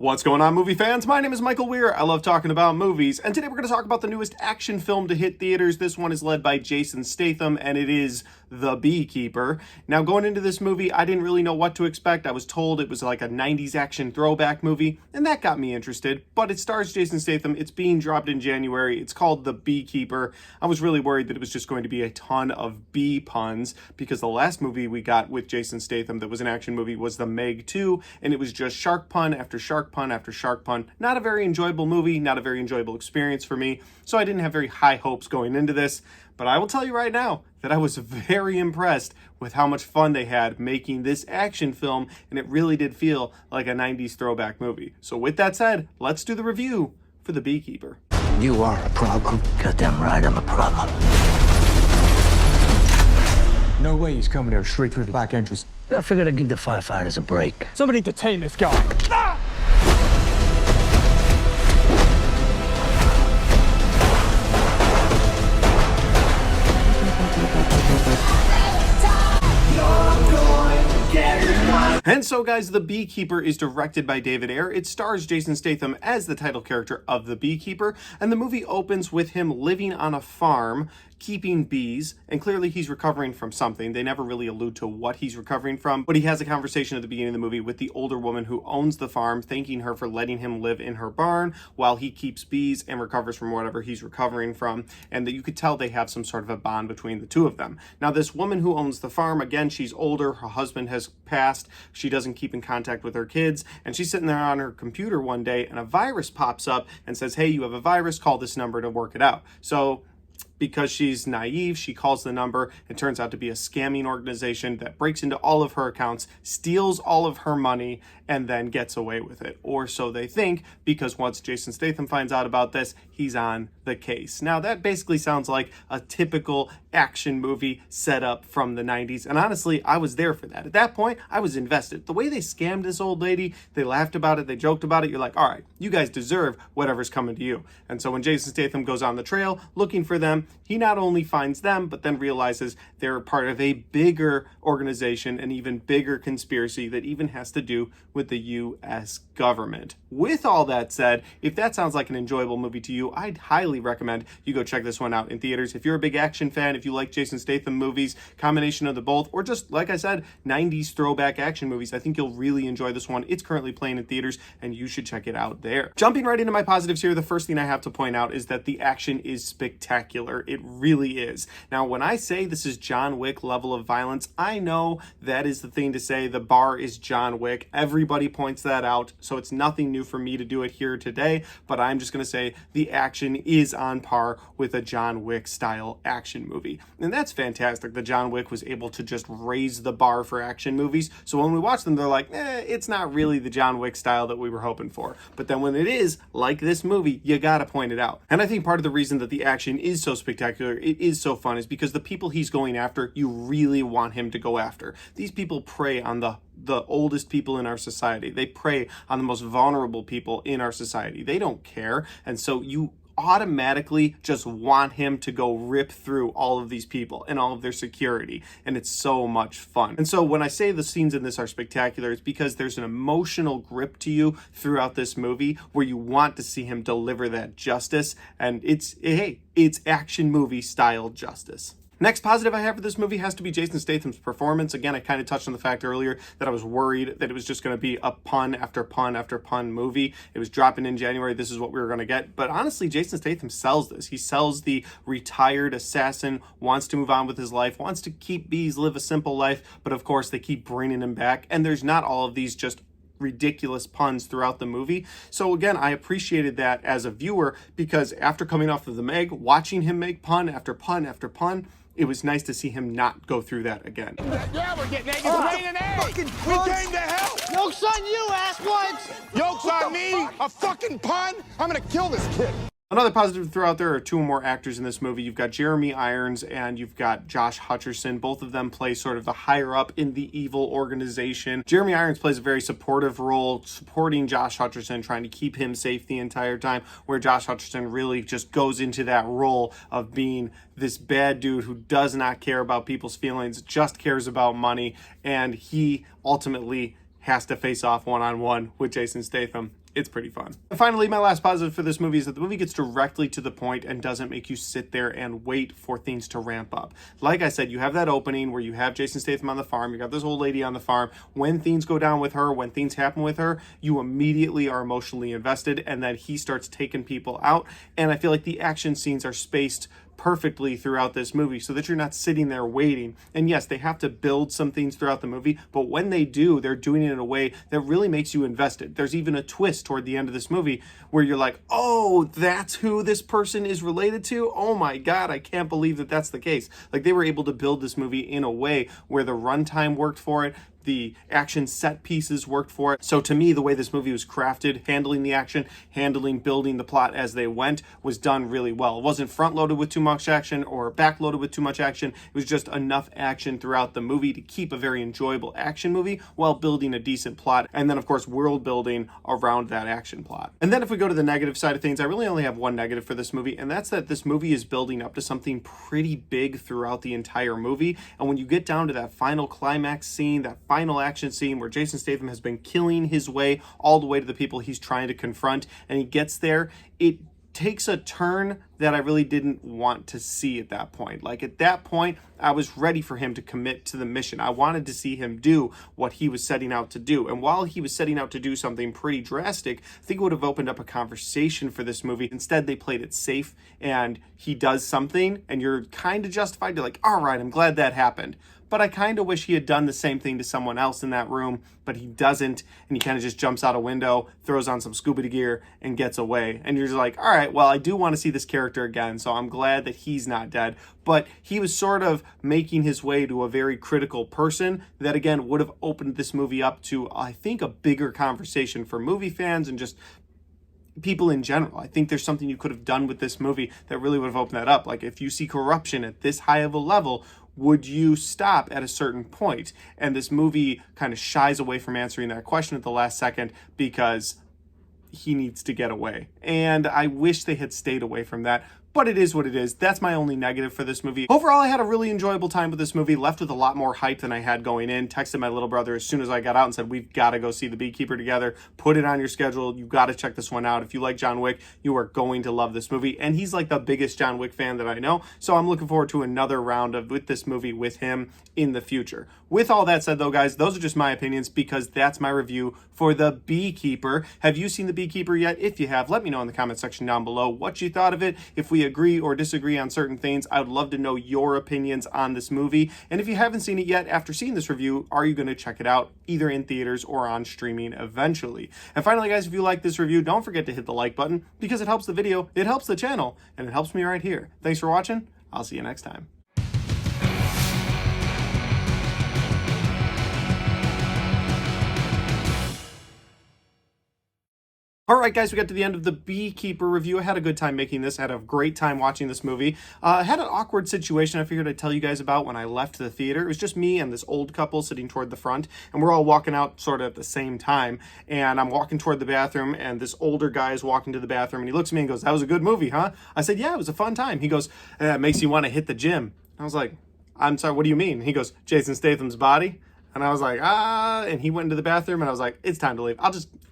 What's going on, movie fans? My name is Michael Weer. I love talking about movies, and today we're going to talk about the newest action film to hit theaters. This one is led by Jason Statham, and it is The Beekeeper. Now, going into this movie, I didn't really know what to expect. I was told it was like a 90s action throwback movie, and that got me interested, but it stars Jason Statham. It's being dropped in January. It's called The Beekeeper. I was really worried that it was just going to be a ton of bee puns, because the last movie we got with Jason Statham that was an action movie was The Meg 2, and it was just shark pun after shark pun after shark pun. Not a very enjoyable movie, not a very enjoyable experience for me, so I didn't have very high hopes going into this. But I will tell you right now that I was very impressed with how much fun they had making this action film, and it really did feel like a 90s throwback movie. So with that said, let's do the review for The Beekeeper. You are a problem. Goddamn right, I'm a problem. No way he's coming here straight through the back entrance. I figured I'd give the firefighters a break. Somebody detain this guy. Ah! And so, guys, The Beekeeper is directed by David Ayer. It stars Jason Statham as the title character of The Beekeeper, and the movie opens with him living on a farm, keeping bees, and clearly he's recovering from something. They never really allude to what he's recovering from, but he has a conversation at the beginning of the movie with the older woman who owns the farm, thanking her for letting him live in her barn while he keeps bees and recovers from whatever he's recovering from, and that you could tell they have some sort of a bond between the two of them. Now, this woman who owns the farm, again, she's older, her husband has passed, she doesn't keep in contact with her kids, and she's sitting there on her computer one day, and a virus pops up and says, hey, you have a virus, call this number to work it out. So because she's naive, she calls the number. It turns out to be a scamming organization that breaks into all of her accounts, steals all of her money, and then gets away with it. Or so they think, because once Jason Statham finds out about this, he's on the case. Now, that basically sounds like a typical action movie setup from the 90s. And honestly, I was there for that. At that point, I was invested. The way they scammed this old lady, they laughed about it, they joked about it. You're like, all right, you guys deserve whatever's coming to you. And so when Jason Statham goes on the trail looking for them, he not only finds them, but then realizes they're part of a bigger organization, an even bigger conspiracy that even has to do with the U.S. government. With all that said, if that sounds like an enjoyable movie to you, I'd highly recommend you go check this one out in theaters. If you're a big action fan, if you like Jason Statham movies, combination of the both, or just, like I said, 90s throwback action movies, I think you'll really enjoy this one. It's currently playing in theaters, and you should check it out there. Jumping right into my positives here, the first thing I have to point out is that the action is spectacular. It really is. Now, when I say this is John Wick level of violence, I know that is the thing to say. The bar is John Wick. Everybody points that out, so it's nothing new for me to do it here today, but I'm just going to say the action is on par with a John Wick style action movie. And that's fantastic that John Wick was able to just raise the bar for action movies. So when we watch them, they're like, it's not really the John Wick style that we were hoping for. But then when it is, like this movie, you gotta point it out. And I think part of the reason that the action is so spectacular, it is so fun, is because the people he's going after, you really want him to go after. These people prey on the oldest people in our society. They prey on the most vulnerable people in our society. They don't care. And so you automatically just want him to go rip through all of these people and all of their security, and it's so much fun. And so when I say the scenes in this are spectacular, it's because there's an emotional grip to you throughout this movie where you want to see him deliver that justice, and it's action movie style justice. Next positive I have for this movie has to be Jason Statham's performance. Again, I kind of touched on the fact earlier that I was worried that it was just going to be a pun after pun after pun movie. It was dropping in January. This is what we were going to get. But honestly, Jason Statham sells this. He sells the retired assassin, wants to move on with his life, wants to keep bees, live a simple life. But of course, they keep bringing him back. And there's not all of these just ridiculous puns throughout the movie. So again, I appreciated that as a viewer, because after coming off of The Meg, watching him make pun after pun after pun, it was nice to see him not go through that again. Yeah, we're getting eggs. It's raining eggs. We came to help. Joke's on you, asswipes. Joke's on me. A fucking pun. I'm gonna kill this kid. Another positive throughout there are two more actors in this movie. You've got Jeremy Irons and you've got Josh Hutcherson. Both of them play sort of the higher up in the evil organization. Jeremy Irons plays a very supportive role, supporting Josh Hutcherson, trying to keep him safe the entire time, where Josh Hutcherson really just goes into that role of being this bad dude who does not care about people's feelings, just cares about money, and he ultimately has to face off one-on-one with Jason Statham. It's pretty fun. And finally, my last positive for this movie is that the movie gets directly to the point and doesn't make you sit there and wait for things to ramp up. Like I said, you have that opening where you have Jason Statham on the farm, you got this old lady on the farm. When things go down with her, when things happen with her, you immediately are emotionally invested, and then he starts taking people out. And I feel like the action scenes are spaced perfectly throughout this movie so that you're not sitting there waiting. And yes, they have to build some things throughout the movie, but when they do, they're doing it in a way that really makes you invested. There's even a twist toward the end of this movie where you're like, oh, that's who this person is related to? Oh my God, I can't believe that that's the case. Like, they were able to build this movie in a way where the runtime worked for it, the action set pieces worked for it. So to me, the way this movie was crafted, handling the action, building the plot as they went, was done really well. It wasn't front loaded with too much action or back loaded with too much action. It was just enough action throughout the movie to keep a very enjoyable action movie while building a decent plot. And then of course, world building around that action plot. And then if we go to the negative side of things, I really only have one negative for this movie, and that's that this movie is building up to something pretty big throughout the entire movie. And when you get down to that final climax scene, that final action scene where Jason Statham has been killing his way all the way to the people he's trying to confront, and he gets there, it takes a turn that I really didn't want to see at that point. Like, at that point, I was ready for him to commit to the mission. I wanted to see him do what he was setting out to do. And while he was setting out to do something pretty drastic, I think it would have opened up a conversation for this movie. Instead, they played it safe, and he does something, and you're kind of justified to like, all right, I'm glad that happened. But I kind of wish he had done the same thing to someone else in that room, but he doesn't, and he kind of just jumps out a window, throws on some scuba gear, and gets away. And you're just like, all right, well, I do want to see this character again, so I'm glad that he's not dead. But he was sort of making his way to a very critical person that, again, would have opened this movie up to, I think, a bigger conversation for movie fans and just people in general. I think there's something you could have done with this movie that really would have opened that up. Like, if you see corruption at this high of a level, would you stop at a certain point? And this movie kind of shies away from answering that question at the last second because he needs to get away. And I wish they had stayed away from that. But it is what it is. That's my only negative for this movie. Overall, I had a really enjoyable time with this movie, left with a lot more hype than I had going in. Texted my little brother as soon as I got out and said, we've got to go see The Beekeeper together. Put it on your schedule. You got to check this one out. If you like John Wick, you are going to love this movie. And he's like the biggest John Wick fan that I know. So I'm looking forward to another round with this movie with him in the future. With all that said, though, guys, those are just my opinions because that's my review for The Beekeeper. Have you seen The Beekeeper yet? If you have, let me know in the comment section down below what you thought of it. If we agree or disagree on certain things, I would love to know your opinions on this movie. And if you haven't seen it yet, after seeing this review, are you going to check it out either in theaters or on streaming eventually? And finally, guys, if you like this review, don't forget to hit the like button because it helps the video, it helps the channel, and it helps me right here. Thanks for watching. I'll see you next time. All right, guys, we got to the end of the Beekeeper review. I had a good time making this. I had a great time watching this movie. I had an awkward situation I figured I'd tell you guys about when I left the theater. It was just me and this old couple sitting toward the front, and we're all walking out sort of at the same time. And I'm walking toward the bathroom, and this older guy is walking to the bathroom, and he looks at me and goes, "That was a good movie, huh?" I said, "Yeah, it was a fun time." He goes, "It makes you want to hit the gym." I was like, "I'm sorry, what do you mean?" He goes, "Jason Statham's body." And I was like, and he went into the bathroom, and I was like, it's time to leave.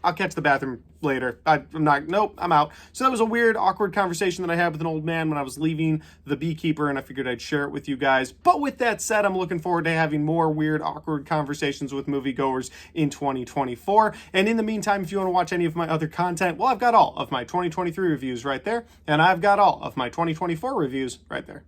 I'll catch the bathroom later. Nope, I'm out. So that was a weird, awkward conversation that I had with an old man when I was leaving The Beekeeper, and I figured I'd share it with you guys. But with that said, I'm looking forward to having more weird, awkward conversations with moviegoers in 2024. And in the meantime, if you want to watch any of my other content, well, I've got all of my 2023 reviews right there, and I've got all of my 2024 reviews right there.